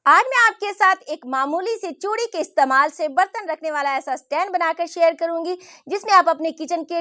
आज मैं आपके साथ एक मामूली सी चूड़ी के इस्तेमाल से बर्तन रखने वाला ऐसा स्टैंड बनाकर शेयर करूंगी जिसमें आप अपने किचन के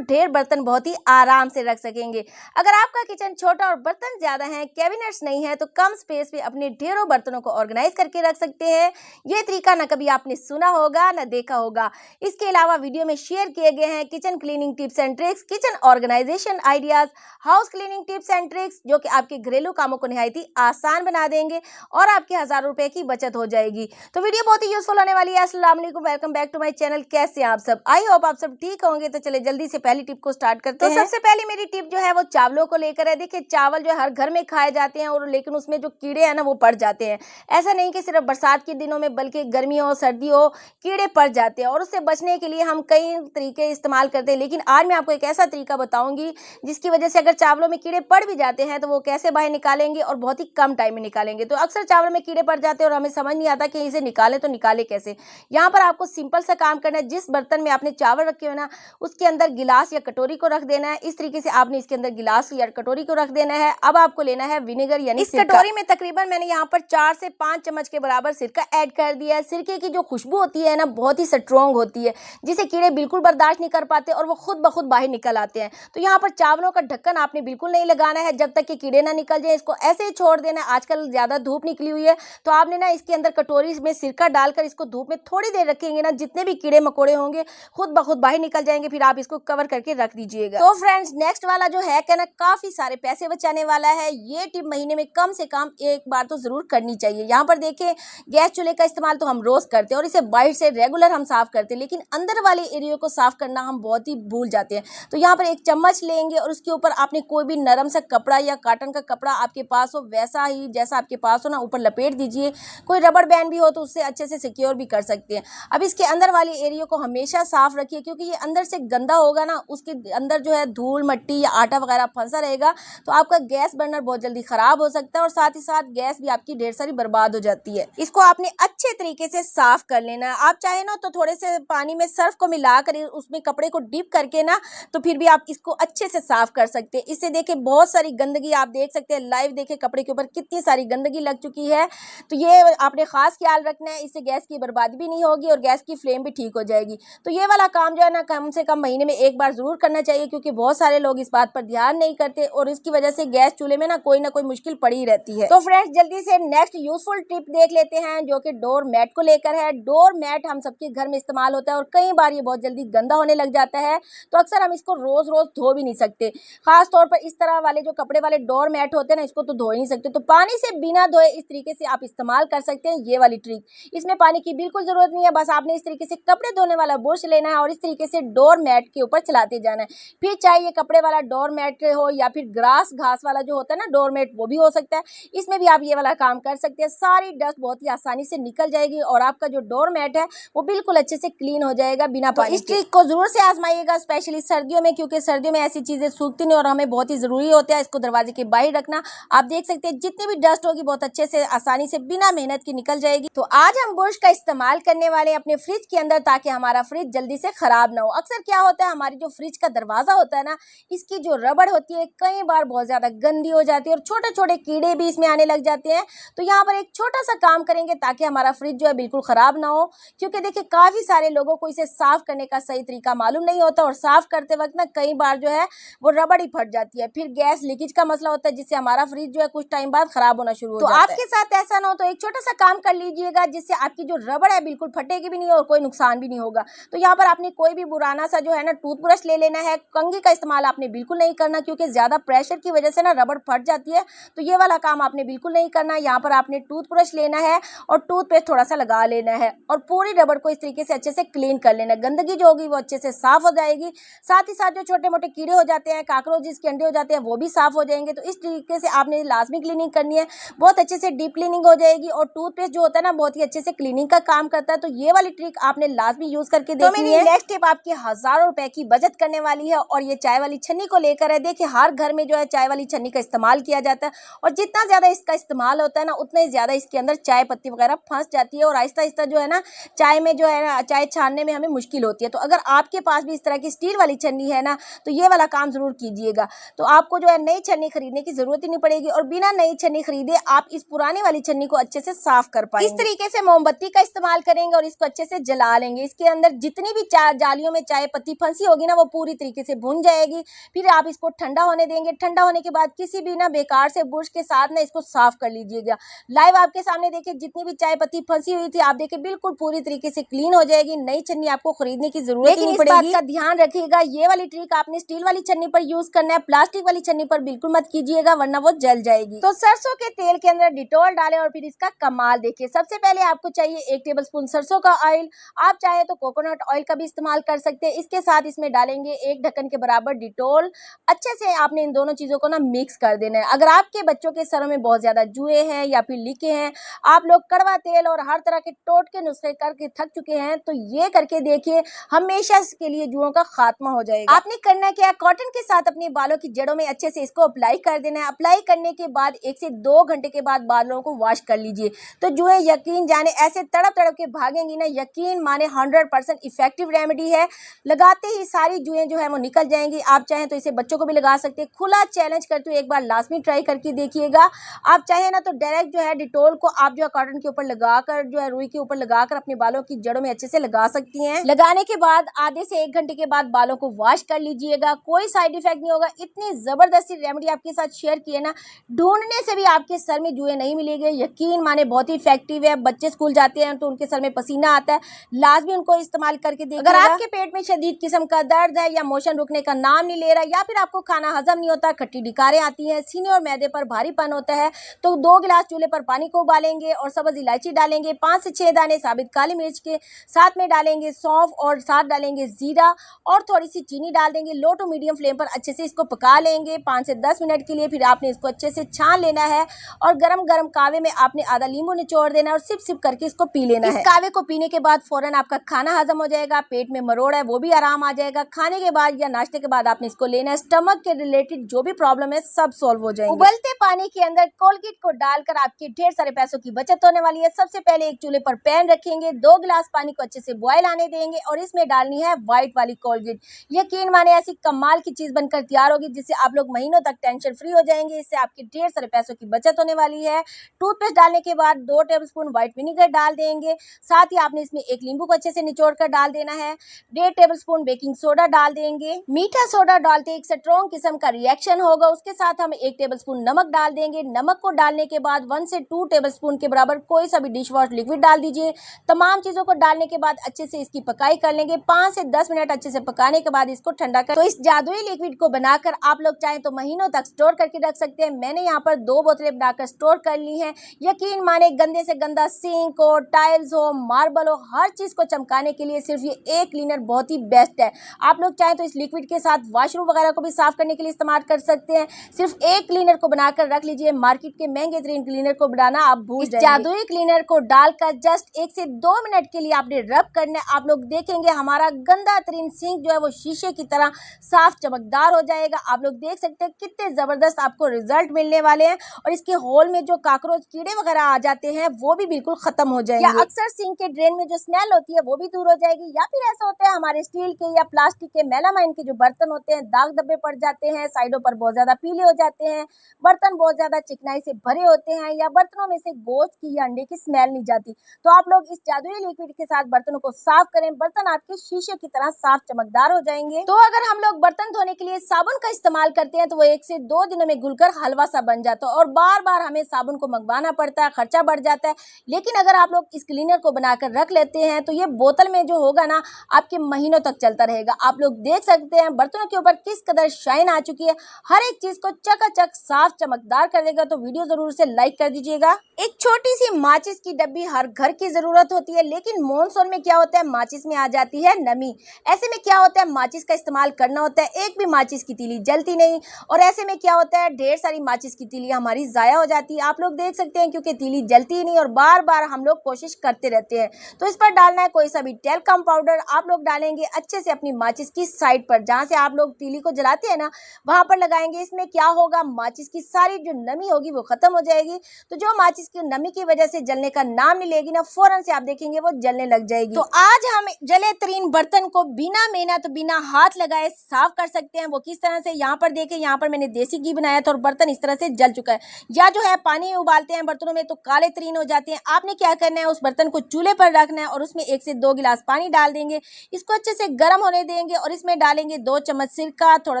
ढेर बर्तन बहुत ही आराम से रख सकेंगे। अगर आपका किचन छोटा और बर्तन ज्यादा हैं, कैबिनेट्स नहीं है, तो कम स्पेस में अपने ढेरों बर्तनों को ऑर्गेनाइज करके रख सकते हैं। ये तरीका न कभी आपने सुना होगा न देखा होगा। इसके अलावा वीडियो में शेयर किए गए हैं kitchen cleaning tips and tricks, kitchen organisation ideas, house cleaning tips and tricks जो कि आपके घरेलू कामों को निहायत ही आसान बना देंगे और आपके हजारों रुपए की बचत हो जाएगी। तो वीडियो बहुत ही यूजफुल होने वाली है। अस्सलाम वालेकुम, welcome back to my channel. कैसे हैं आप सब? आई होप आप सब ठीक होंगे। तो चले जल्दी से पहली टिप को स्टार्ट करते हैं। सबसे पहले मेरी टिप जो है वो चावलों को लेकर है। देखिए, चावल जो हर घर में खाए जाते हैं और लेकिन उसमें जो कीड़े हैं ना वो पड़ जाते हैं। ऐसा नहीं कि सिर्फ बरसात के दिनों में, बल्कि गर्मी हो सर्दी हो, कीड़े पड़ जाते हैं और उससे बचने के लिए हम कई तरीके इस्तेमाल करते हैं। लेकिन आज मैं आपको एक ऐसा तरीका बताऊंगी जिसकी वजह से अगर चावलों में कीड़े पड़ भी जाते हैं तो वो कैसे बाहर निकालेंगे और बहुत ही कम टाइम में निकालेंगे। तो अक्सर चावल में कीड़े पड़ जाते हैं और हमें समझ नहीं आता कि इसे निकाले तो निकाले कैसे। यहाँ पर आपको सिंपल सा काम करना है। जिस बर्तन में आपने चावल रखे हो ना, उसके अंदर गिलास या कटोरी को रख देना है। इस तरीके से आपने इसके अंदर गिलास या कटोरी को रख देना है। अब आपको लेना है विनेगर यानी इस कटोरी में तकरीबन मैंने यहाँ पर 4 से 5 चम्मच के बराबर सिरका ऐड कर दिया है। सिरके की जो खुशबू होती है ना बहुत ही स्ट्रॉन्ग होती है, जिसे कीड़े बिल्कुल बर्दाश्त नहीं कर पाते और वो खुद ब खुद बाहर निकल आते हैं। तो यहाँ पर चावलों का ढक्कन आपने बिल्कुल नहीं लगाना है जब तक कि कीड़े ना निकल जाए। इसको ऐसे ही छोड़ देना है। आजकल ज्यादा धूप निकली हुई है तो आपने ना इसके अंदर कटोरी में सिरका डालकर इसको धूप में थोड़ी देर रखेंगे ना, जितने भी कीड़े मकोड़े होंगे खुद ब खुद बाहर निकल जाएंगे। फिर आप इसको कवर करके रख दीजिएगा। तो फ्रेंड्स, नेक्स्ट वाला जो है ना काफी सारे पैसे बचाने वाला है। ये टिप महीने में कम से कम एक बार तो जरूर करनी चाहिए। यहाँ पर देखिए, गैस चूल्हे का इस्तेमाल तो हम रोज करते हैं और इसे बाहर से रेगुलर हम साफ करते हैं, लेकिन अंदर वाले एरिया को साफ करना हम बहुत ही भूल जाते हैं। तो यहाँ पर एक चम्मच लेंगे और उसके ऊपर आपने कोई भी नरम सा कपड़ा या कॉटन का कपड़ा आपके पास हो, वैसा ही जैसा आपके पास हो ना, ऊपर लपेट दीजिए। कोई रबड़ बैंड भी हो तो उससे अच्छे से सिक्योर भी कर सकते हैं। अब इसके अंदर वाले एरिया को हमेशा साफ रखिए, क्योंकि ये अंदर से गंदा होगा ना, उसके अंदर जो है धूल मट्टी या आटा वगैरह फंसा रहेगा तो आपका गैस बर्नर बहुत जल्दी खराब हो सकता है और साथ ही साथ गैस भी आपकी ढेर सारी बर्बाद हो जाती है। इसको आपने अच्छे तरीके से साफ कर लेना है। आप चाहे ना तो थोड़े से पानी में सर्फ को मिलाकर उसमें कपड़े को डिप करके ना, तो फिर भी आप इसको अच्छे से साफ कर सकते हैं। इससे देखिए बहुत सारी गंदगी आप देख सकते हैं, लाइव देखे कपड़े के ऊपर कितनी सारी गंदगी लग चुकी है। तो ये आपने खास ख्याल रखना है, इससे गैस की बर्बादी भी नहीं होगी और गैस की फ्लेम भी ठीक हो जाएगी। तो ये वाला काम जो है ना कम से कम महीने में एक बार जरूर करना चाहिए, क्योंकि बहुत सारे लोग इस बात पर ध्यान नहीं करते और इसकी वजह से गैस चूल्हे में ना कोई मुश्किल पड़ी रहती है। तो फ्रेंड्स, जल्दी से नेक्स्ट यूजफुल टिप देख लेते हैं जो कि डोर मैट को लेकर है। डोर मैट हम सबके घर में इस्तेमाल होता है और कई बार ये बहुत जल्दी गंदा होने लग जाता है, तो अक्सर हम इसको रोज रोज धो भी नहीं सकते। खास तौर पर इस तरह वाले जो कपड़े वाले डोर मैट होते हैं ना, इसको तो धो ही नहीं सकते। तो पानी से बिना धोए इस तरीके से आप इस्तेमाल कर सकते हैं ये वाली ट्रिक। इसमें पानी की बिल्कुल जरूरत नहीं है। बस आपने इस तरीके से कपड़े धोने वाला ब्रश लेना है और इस तरीके से डोर मैट के ऊपर चलाते जाना है। फिर चाहे ये कपड़े वाला डोर मैट हो या फिर घास वाला जो होता है ना डोर मैट, वो भी हो सकता है। इसमें भी आप ये वाला काम कर सकते हैं। सारी डस्ट बहुत ही आसानी से निकल जाएगी और आपका जो डोर मैट है वो बिल्कुल अच्छे से क्लीन हो जाएगा बिना पानी। इस ट्रिक को जरूर से आजमाइएगा, स्पेशली सर्दियों में, क्योंकि सर्दियों में ऐसी चीजें सूखती नहीं और हमें बहुत ही जरूरी होता है इसको दरवाजे के बाहर रखना। आप देख सकते हैं जितनी भी डस्ट होगी बहुत अच्छे से आसानी से बिना मेहनत की निकल जाएगी। तो आज हम ब्रश का इस्तेमाल करने वाले हैं अपने फ्रिज के अंदर, ताकि हमारा फ्रिज जल्दी से खराब ना हो। अक्सर क्या होता है, हमारी जो फ्रिज का दरवाजा होता है ना, इसकी जो रबड़ होती है कई बार बहुत ज्यादा गंदी हो जाती है और छोटे छोटे कीड़े भी इसमें आने लग जाते हैं। तो यहाँ पर एक छोटा सा काम करेंगे ताकि हमारा फ्रिज जो है बिल्कुल खराब ना हो, क्योंकि देखिए काफी सारे लोगों को इसे साफ करने का सही तरीका मालूम नहीं होता और साफ करते वक्त ना कई बार जो है वो रबड़ ही फट जाती है। फिर गैस लीकेज का मसला होता है, जिससे हमारा फ्रिज जो है कुछ टाइम बाद खराब होना शुरू हो जाता है। तो आपके साथ ऐसा ना हो तो एक छोटा सा काम कर लीजिएगा, जिससे आपकी जो रबड़ है बिल्कुल फटेगी भी नहीं और कोई नुकसान भी नहीं होगा। तो यहाँ पर आपने कोई भी पुराना सा जो है ना टूथब्रश ले लेना है। कंघी का इस्तेमाल आपने बिल्कुल नहीं करना, क्योंकि ज्यादा प्रेशर की वजह से ना रबड़ फट जाती है। तो ये वाला काम आपने बिल्कुल नहीं करना। यहाँ पर आपने टूथब्रश लेना है और टूथपेस्ट थोड़ा सा लगा लेना है और पूरी रबड़ को इस तरीके से अच्छे से क्लीन कर लेना है। गंदगी जो होगी वो अच्छे से साफ हो जाएगी। साथ ही साथ जो छोटे मोटे कीड़े हो जाते हैं, काकरोचेस के अंडे हो जाते हैं, वो भी साफ हो जाएंगे। तो इस तरीके से आपने लाजमी क्लीनिंग करनी है, बहुत अच्छे से डीप क्लीनिंग हो जाएगी। और टूथपेस्ट जो होता है ना बहुत ही अच्छे से क्लीनिंग का काम करता है। तो ये वाली ट्रिक आपने लाजमी यूज करके देखनी है। नेक्स्ट टिप आपकी हजारों रुपए की बचत करने वाली है और ये चाय वाली छन्नी को लेकर है। देखिए हर घर में जो है चाय वाली छन्नी का इस्तेमाल किया जाता है और जितना ज्यादा इसका इस्तेमाल होता है ना, उतना ही ज्यादा इसके अंदर चाय पत्ती वगैरह फंस जाती है और आहिस्ता आहिस्ता जो है ना चाय में जो है ना चाय छानने में हमें मुश्किल होती है। तो अगर आपके पास भी इस तरह की स्टील वाली छन्नी है ना, तो ये वाला काम जरूर कीजिएगा। तो आपको जो है नई छन्नी खरीदने की जरूरत ही नहीं पड़ेगी और बिना नई छन्नी खरीदे आप इस पुरानी वाली छन्नी को अच्छे से साफ कर पाएंगे। इस तरीके से मोमबत्ती का इस्तेमाल करेंगे और इसको अच्छे से जला लेंगे। इसके अंदर जितनी भी जालियों में चाय पत्ती फंसी होगी ना, वो पूरी तरीके से भुन जाएगी। फिर आप इसको ठंडा होने देंगे। ठंडा होने के बाद किसी भी ना बेकार से ब्रश के साथ ना इसको साफ कर लीजिएगा। लाइव आपके सामने देखिए, जितनी भी चाय पत्ती फंसी हुई थी, आप देखिए बिल्कुल पूरी तरीके से क्लीन हो जाएगी। नई छन्नी आपको खरीदने की जरूरत नहीं पड़ेगी। लेकिन इस बात का ध्यान रखिएगा, ये वाली ट्रिक आपने स्टील वाली छन्नी पर यूज करना है, प्लास्टिक वाली छन्नी पर बिल्कुल मत कीजिएगा, वरना वो जल जाएगी। तो सरसों के तेल के अंदर डिटॉल डालें और फिर इसका कमाल देखिए। सबसे पहले आपको चाहिए 1 टेबलस्पून सरसों का ऑयल। आप चाहे तो कोकोनट ऑयल का भी इस्तेमाल कर सकते हैं। इसके साथ इसमें डालेंगे 1 ढक्कन के बराबर डिटॉल। अच्छे से आपने इन दोनों चीजों को ना मिक्स कर देना है। अगर आपके बच्चों के सरों में बहुत ज्यादा जुए हैं या फिर लीके हैं, आप लोग कड़वा तेल और हर तरह के टोटके नुस्खे करके थक चुके हैं, तो ये करके देखिए, हमेशा के लिए जुओं का खात्मा हो जाएगा। आपने करना क्या है, कॉटन के साथ अपने बालों की जड़ों में अच्छे से इसको अप्लाई कर देना है। अप्लाई करने के बाद 1 से 2 घंटे के बाद बालों को वॉश कर लीजिए। तो जुए यकीन जाने ऐसे तड़प तड़प के भागेंगी ना, यकीन माने 100% इफेक्टिव रेमेडी है। लगाते ही सारी जुएं जो है वो निकल जाएंगी। आप चाहें तो इसे बच्चों को भी लगा सकते हैं। खुला चैलेंज करते हुए एक बार लाजमी ट्राई करके देखिएगा। आप चाहे ना तो डायरेक्ट जो है डिटॉल को आप जो है कॉटन के ऊपर लगाकर, जो है रुई के ऊपर लगाकर अपने बालों की जड़ों में अच्छे से लगा सकती हैं। लगाने के बाद आधे से 1 घंटे के बाद बालों को वॉश कर लीजिएगा। कोई साइड इफेक्ट नहीं होगा। इतनी जबरदस्ती रेमेडी आपके साथ शेयर किए ना, ढूंढने से भी आपके सर में जुए नहीं मिलेंगे। यकीन माने बहुत ही इफेक्टिव है। बच्चे स्कूल जाते हैं तो उनके सर में पसीना आता है, लाजमी उनको इस्तेमाल करके देखिएगा। अगर आपके पेट में शदीद किस्म का दर्द है या मोशन रुकने का नाम नहीं ले रहा, या फिर आपको खाना हजम नहीं होता, खट्टी डिकारें आती हैं, सीने और मैदे पर भारीपन होता है, तो 2 गिलास चूल्हे पर पानी को उबालेंगे और सब्ज इलायची डालेंगे, 5 से 6 दाने साबित काली मिर्च के, साथ में डालेंगे सौंफ और साथ डालेंगे जीरा और थोड़ी सी चीनी डाल देंगे। लो टू मीडियम फ्लेम पर अच्छे से इसको पका लेंगे 5 से 10 मिनट के लिए। फिर आपने इसको अच्छे से छान लेना है और गरम गरम कावे में आपने आधा नींबू निचोड़ देना है और सिप सिप करके इसको पी लेना है। इस कावे को पीने के बाद फौरन आपका खाना हजम हो जाएगा, पेट में मरोड़ है वो भी आराम आ जाएगा। खाने के बाद या नाश्ते के बाद आपने इसको लेना है। स्टमक के रिलेटेड जो भी प्रॉब्लम है सब सॉल्व हो जाएंगे। उबलते पानी के अंदर कोलगेट को डालकर आपके ढेर सारे पैसों की बचत होने वाली है। सबसे पहले एक चूल्हे पर पैन रखेंगे, 2 गिलास पानी को अच्छे से बॉयल आने देंगे और इसमें डालनी है व्हाइट वाली कोलगेट। यकीन माने ऐसी कमाल की चीज बनकर तैयार होगी जिससे आप लोग महीनों तक टेंशन फ्री हो जाएंगे। इससे आपके ढेर सारे पैसों की बचत होने वाली है। टूथपेस्ट डालने के बाद 2 टेबलस्पून व्हाइट विनीगर डाल देंगे। साथ ही आपने इसमें 1 नींबू को अच्छे से निचोड़ कर डाल देना है। 1.5 टेबलस्पून बेकिंग सोडा डाल देंगे। मीठा सोडा डालते एक स्ट्रॉन्ग किस्म का रिएक्शन होगा। उसके साथ हम 1 टेबलस्पून नमक डाल देंगे। नमक को डालने के बाद 1 से 2 टेबलस्पून के बराबर कोई सा भी डिश वॉश लिक्विड डाल दीजिए। तमाम चीजों को डालने के बाद अच्छे से इसकी पकाई कर लेंगे। 5 से 10 मिनट अच्छे से पकाने के बाद इसको ठंडा कर, तो इस जादुई लिक्विड को बनाकर आप लोग चाहें तो महीनों तक स्टोर करके रख सकते हैं। मैंने यहाँ पर 2 बोतलें बनाकर स्टोर कर ली हैं। यकीन माने गंदे से गंदा सिंक हो, टाइल्स हो, मार्बल हो, हर चीज को चमकाने के लिए सिर्फ ये एक क्लीनर बहुत ही बेस्ट है। आप लोग चाहें तो इस लिक्विड के साथ वॉशरूम वगैरह को भी साफ करने के लिए इस्तेमाल कर सकते हैं। सिर्फ एक क्लीनर को बनाकर रख लीजिए। मार्केट के महंगे तरीन क्लीनर को बनाना आप भूल जाएंगे। जादुई क्लीनर को डालकर जस्ट 1 से 2 मिनट के लिए आपने रब करना है। आप लोग देखेंगे हमारा गंदा तरीन सिंक जो है वो शीशे की तरह साफ चमकदार हो जाएगा। आप लोग देख सकते हैं कितने जबरदस्त आपको रिजल्ट मिलने वाले हैं और इसके होल में जो काकरोच कीड़े वगैरह आ जाते हैं वो भी बिल्कुल खत्म हो जाएंगे। या अक्सर सिंक के ड्रेन में जो स्मेल होती है वो भी दूर हो जाएगी। या फिर ऐसा होता है हमारे स्टील के या प्लास्टिक के मेलामाइन के जो बर्तन होते हैं, दाग धब्बे पड़ जाते हैं, साइडों पर बहुत ज्यादा पीले हो जाते हैं, बर्तन बहुत ज्यादा चिकनाई से भरे होते हैं, या बर्तनों में से गोश्त की या अंडे की स्मेल नहीं जाती, तो आप लोग इस जादुई लिक्विड के साथ बर्तनों को साफ करें। बर्तन आपके शीशे की तरह साफ चमकदार हो जाएंगे। तो अगर हम लोग बर्तन धोने के लिए साबुन का इस्तेमाल करते हैं तो वो 1 से 2 दिनों में घुलकर हलवा सा बन जाता है और बार बार हमें साबुन को मंगवाना पड़ता है, खर्चा बढ़ जाता है। लेकिन अगर आप लोग इस क्लीनर को बनाकर रख लेते हैं तो ये बोतल में जो होगा ना आपके महीनों तक चलता रहेगा। आप लोग देख सकते हैं बर्तनों के ऊपर किस कदर शाइन आ चुकी है। हर एक चीज को चकाचक साफ चमकदार कर देगा। तो वीडियो जरूर से लाइक कर दीजिएगा। एक छोटी सी माचिस की डब्बी हर घर की जरूरत होती है, लेकिन मॉनसून में क्या होता है, माचिस में आ जाती है नमी। ऐसे में क्या होता है, माचिस का इस्तेमाल करना होता है, एक भी माचिस की तीली जलती नहीं और ऐसे में क्या होता है, ढेर सारी माचिस की तीली हमारी जाया हो जाती है। आप लोग देख सकते हैं क्योंकि तीली जलती ही नहीं और बार बार हम लोग कोशिश करते रहते हैं। तो इस पर डालना है कोई सा भी टेल्कम पाउडर। आप लोग डालेंगे अच्छे से अपनी माचिस की साइड पर, जहां से आप लोग तीली को जलाते हैं ना वहां पर लगाएंगे। इसमें क्या होगा, माचिस की सारी जो नमी होगी वो खत्म हो जाएगी। तो जो माचिस की नमी की वजह से जलने का नाम नहीं लेगी ना, फौरन से आप देखेंगे वो जलने लग जाएगी। तो आज हम जले तरीन बर्तन को बिना मेहनत बिना हाथ लगाए साफ कर सकते हैं। वो किस तरह से, यहाँ पर देखें, यहाँ पर मैंने देसी घी बनाया था और बर्तन इस तरह से जल चुका है। या जो है पानी में उबालते हैं हैं बर्तनों में तो काले तरीन हो जाते हैं। आपने क्या करना है, उस बर्तन को चूल्हे पर रखना है और उसमें 1 से 2 गिलास पानी डाल देंगे। इसको अच्छे से गर्म होने देंगे और इसमें डालेंगे 2 चम्मच सिरका, थोड़ा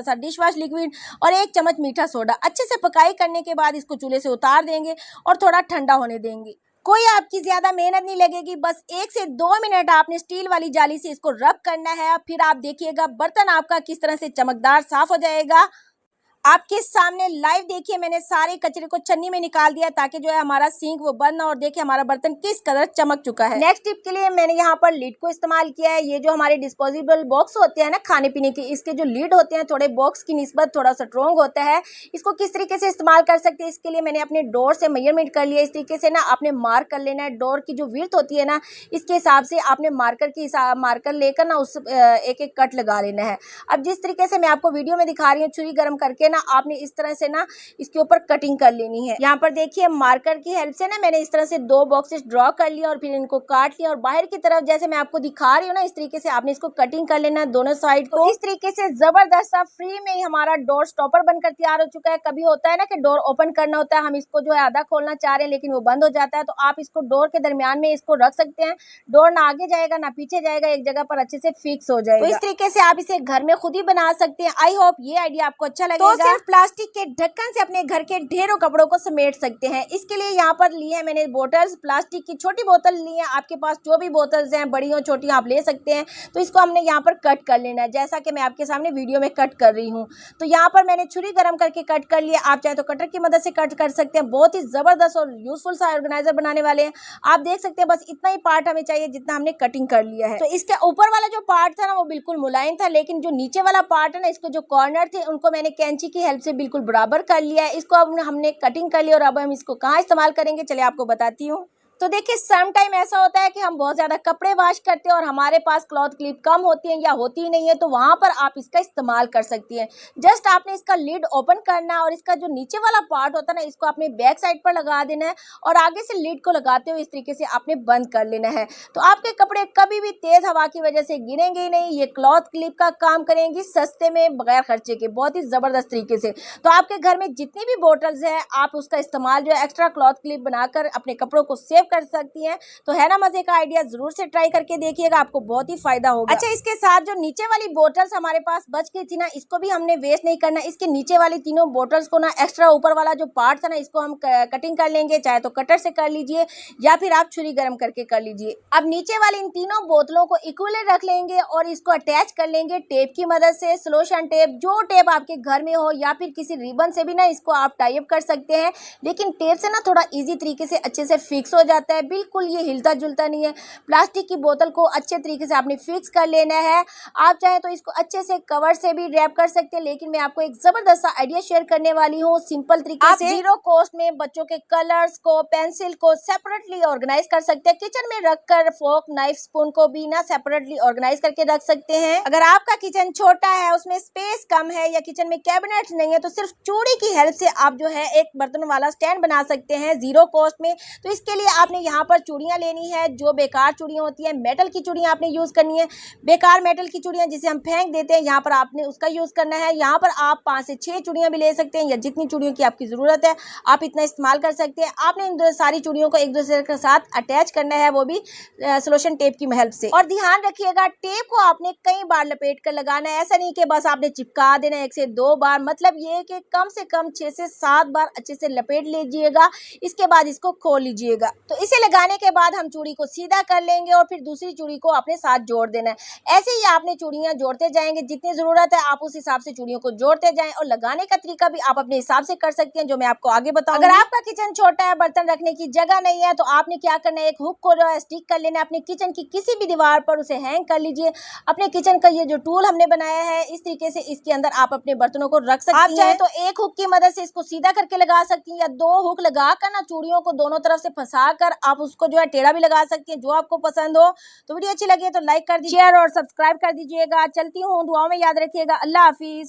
सा डिश वॉश लिक्विड और 1 चम्मच मीठा सोडा। अच्छे से पकाई करने के बाद इसको चूल्हे से उतार देंगे और थोड़ा ठंडा होने देंगे। कोई आपकी ज्यादा मेहनत नहीं लगेगी, बस 1 से 2 मिनट आपने स्टील वाली जाली से इसको रब करना है। फिर आप देखिएगा बर्तन आपका किस तरह से चमकदार साफ हो जाएगा। आपके सामने लाइव देखिए, मैंने सारे कचरे को छन्नी में निकाल दिया ताकि जो है हमारा सिंक वो बंद ना, और देखिए हमारा बर्तन किस कदर चमक चुका है। नेक्स्ट टिप के लिए मैंने यहाँ पर लीड को इस्तेमाल किया है। ये जो हमारे डिस्पोजेबल बॉक्स होते हैं ना खाने पीने के, इसके जो लीड होते हैं थोड़े बॉक्स की निस्बत थोड़ा सा स्ट्रॉन्ग होता है। इसको किस तरीके से इस्तेमाल कर सकते हैं, इसके लिए मैंने अपने डोर से मेजरमेंट कर लिया। इस तरीके से ना आपने मार्क कर लेना है। डोर की जो विड्थ होती है ना, इसके हिसाब से आपने मार्कर लेकर ना उस एक एक कट लगा लेना है। अब जिस तरीके से मैं आपको वीडियो में दिखा रही हूँ, छुरी गर्म करके ना आपने इस तरह से ना इसके ऊपर कटिंग कर लेनी है। यहाँ पर देखिए मार्कर की हेल्प से ना मैंने इस तरह से 2 बॉक्सेस ड्रॉ कर लिया और फिर इनको काट लिया और बाहर की तरफ जैसे मैं आपको दिखा रही हूँ ना, इस तरीके से आपने इसको कटिंग कर लेना है दोनों साइड को। इस तरीके से जबरदस्त सा फ्री में ही हमारा डोर स्टॉपर बनकर तैयार हो चुका है। कभी होता है ना कि डोर ओपन करना होता है, हम इसको जो है आधा खोलना चाह रहे हैं लेकिन वो बंद हो जाता है, तो आप इसको डोर के दरमियान में इसको रख सकते हैं। डोर ना आगे जाएगा ना पीछे जाएगा, एक जगह पर अच्छे से फिक्स हो जाएगा। तो इस तरीके से आप इसे घर में खुद ही बना सकते हैं। आई होप ये आइडिया आपको अच्छा लगेगा। तो सिर्फ प्लास्टिक के ढक्कन से अपने घर के ढेरों कपड़ों को समेट सकते हैं। इसके लिए यहाँ पर ली है मैंने बोतल्स, प्लास्टिक की छोटी बोतल ली है। आपके पास जो भी बोतल्स हैं बड़ी हो छोटी आप ले सकते हैं। तो इसको हमने यहाँ पर कट कर लेना है जैसा कि मैं आपके सामने वीडियो में कट कर रही हूँ। तो यहाँ पर मैंने छुरी गर्म करके कट कर लिया। आप चाहे तो कटर की मदद से कट कर सकते हैं। बहुत ही जबरदस्त और यूजफुल सा ऑर्गेनाइजर बनाने वाले हैं। आप देख सकते हैं बस इतना ही पार्ट हमें चाहिए जितना हमने कटिंग कर लिया है। तो इसके ऊपर वाला जो पार्ट था ना वो बिल्कुल मुलायम था, लेकिन जो नीचे वाला पार्ट है ना, इसके जो कॉर्नर थे उनको मैंने कैंची की हेल्प से बिल्कुल बराबर कर लिया है। इसको अब हमने कटिंग कर ली और अब हम इसको कहाँ इस्तेमाल करेंगे चलिए आपको बताती हूँ। तो देखिए सम टाइम ऐसा होता है कि हम बहुत ज़्यादा कपड़े वॉश करते हैं और हमारे पास क्लॉथ क्लिप कम होती है या होती ही नहीं है, तो वहाँ पर आप इसका इस्तेमाल कर सकती हैं। जस्ट आपने इसका लिड ओपन करना है और इसका जो नीचे वाला पार्ट होता है ना, इसको आपने बैक साइड पर लगा देना है और आगे से लिड को लगाते हुए इस तरीके से आपने बंद कर लेना है। तो आपके कपड़े कभी भी तेज़ हवा की वजह से गिरेंगे ही नहीं। ये क्लॉथ क्लिप का काम करेंगी सस्ते में बगैर खर्चे के, बहुत ही ज़बरदस्त तरीके से। तो आपके घर में जितनी भी बॉटल्स हैं आप उसका इस्तेमाल जो है एक्स्ट्रा क्लॉथ क्लिप बनाकर अपने कपड़ों को सेव कर सकती हैं। तो है ना मजे का आइडिया, जरूर से ट्राई करके देखिएगा, आपको बहुत ही फायदा होगा। अच्छा, इसके साथ जो नीचे वाली बोतल्स हमारे पास बच गई थी ना, इसको भी हमने वेस्ट नहीं करना। इसके नीचे वाली तीनों बोतल्स को ना एक्स्ट्रा ऊपर वाला जो पार्ट था ना, इसको हम कटिंग कर लेंगे। चाहे तो कटर से कर लीजिए या फिर आप छुरी गर्म करके कर लीजिए। अब नीचे वाली इन तीनों बोतलों को इक्वली रख लेंगे और इसको अटैच कर लेंगे टेप की मदद से। सॉल्यूशन टेप, जो टेप आपके घर में हो, या फिर किसी रिबन से भी ना इसको आप टाई अप कर सकते हैं। लेकिन टेप से ना थोड़ा इजी तरीके से अच्छे से फिक्स हो जाता है, बिल्कुल ये हिलता जुलता नहीं है। प्लास्टिक की बोतल को अच्छे तरीके से आपने फिक्स कर लेना है। आप चाहे तो इसको अच्छे से कवर से भी रैप कर सकते हैं, लेकिन मैं आपको एक जबरदस्त सा आइडिया शेयर करने वाली हूँ सिंपल तरीके से। जीरो कॉस्ट में बच्चों के कलर्स को, पेंसिल को सेपरेटली ऑर्गेनाइज कर सकते हैं। किचन में रखकर फोर्क, नाइफ, स्पून को भी ना सेपरेटली ऑर्गेनाइज करके रख सकते हैं। अगर आपका किचन छोटा है, उसमें स्पेस कम है या किचन में कैबिनेट नहीं है, तो सिर्फ चूड़ी की हेल्प से आप जो है एक बर्तन वाला स्टैंड बना सकते हैं जीरो कॉस्ट में। तो इसके लिए आपने यहाँ पर चूड़ियाँ लेनी है, जो बेकार चूड़ियाँ होती है, मेटल की चूड़ियाँ आपने यूज करनी है। बेकार मेटल की चूड़ियाँ जिसे हम फेंक देते हैं, यहाँ पर आपने उसका यूज करना है। यहाँ पर आप 5 से 6 चूड़ियाँ भी ले सकते हैं या जितनी चूड़ियों की आपकी जरूरत है आप इतना इस्तेमाल कर सकते हैं। आपने इन सारी चूड़ियों को एक दूसरे के साथ अटैच करना है, वो भी सॉल्यूशन टेप की हेल्प से। और ध्यान रखिएगा टेप को आपने कई बार लपेट कर लगाना है, ऐसा नहीं कि बस आपने चिपका देना 1 से 2 बार। मतलब ये कि कम से कम 6 से 7 बार अच्छे से लपेट लीजिएगा, इसके बाद इसको खोल लीजिएगा। तो इसे लगाने के बाद हम चूड़ी को सीधा कर लेंगे और फिर दूसरी चूड़ी को अपने साथ जोड़ देना है। ऐसे ही आपने चूड़ियां जोड़ते जाएंगे, जितनी जरूरत है आप उस हिसाब से चूड़ियों को जोड़ते जाएं। और लगाने का तरीका भी आप अपने हिसाब से कर सकते हैं, जो मैं आपको आगे बताऊंगी। अगर आपका किचन छोटा है, बर्तन रखने की जगह नहीं है, तो आपने क्या करना है, एक हुक को स्टिक कर लेना है अपने किचन की किसी भी दीवार पर, उसे हैंग कर लीजिए। अपने किचन का ये जो टूल हमने बनाया है, इस तरीके से इसके अंदर आप अपने बर्तनों को रख सकती हैं। आप चाहे तो एक हुक की मदद से इसको सीधा करके लगा सकती हैं, या 2 हुक लगाकर ना चूड़ियों को दोनों तरफ से फंसा कर आप उसको जो है टेढ़ा भी लगा सकती हैं, जो आपको पसंद हो। तो वीडियो अच्छी लगी तो लाइक कर दीजिए, शेयर और सब्सक्राइब कर दीजिएगा। चलती हूँ, दुआओं में याद रखिएगा। अल्लाह हाफिज।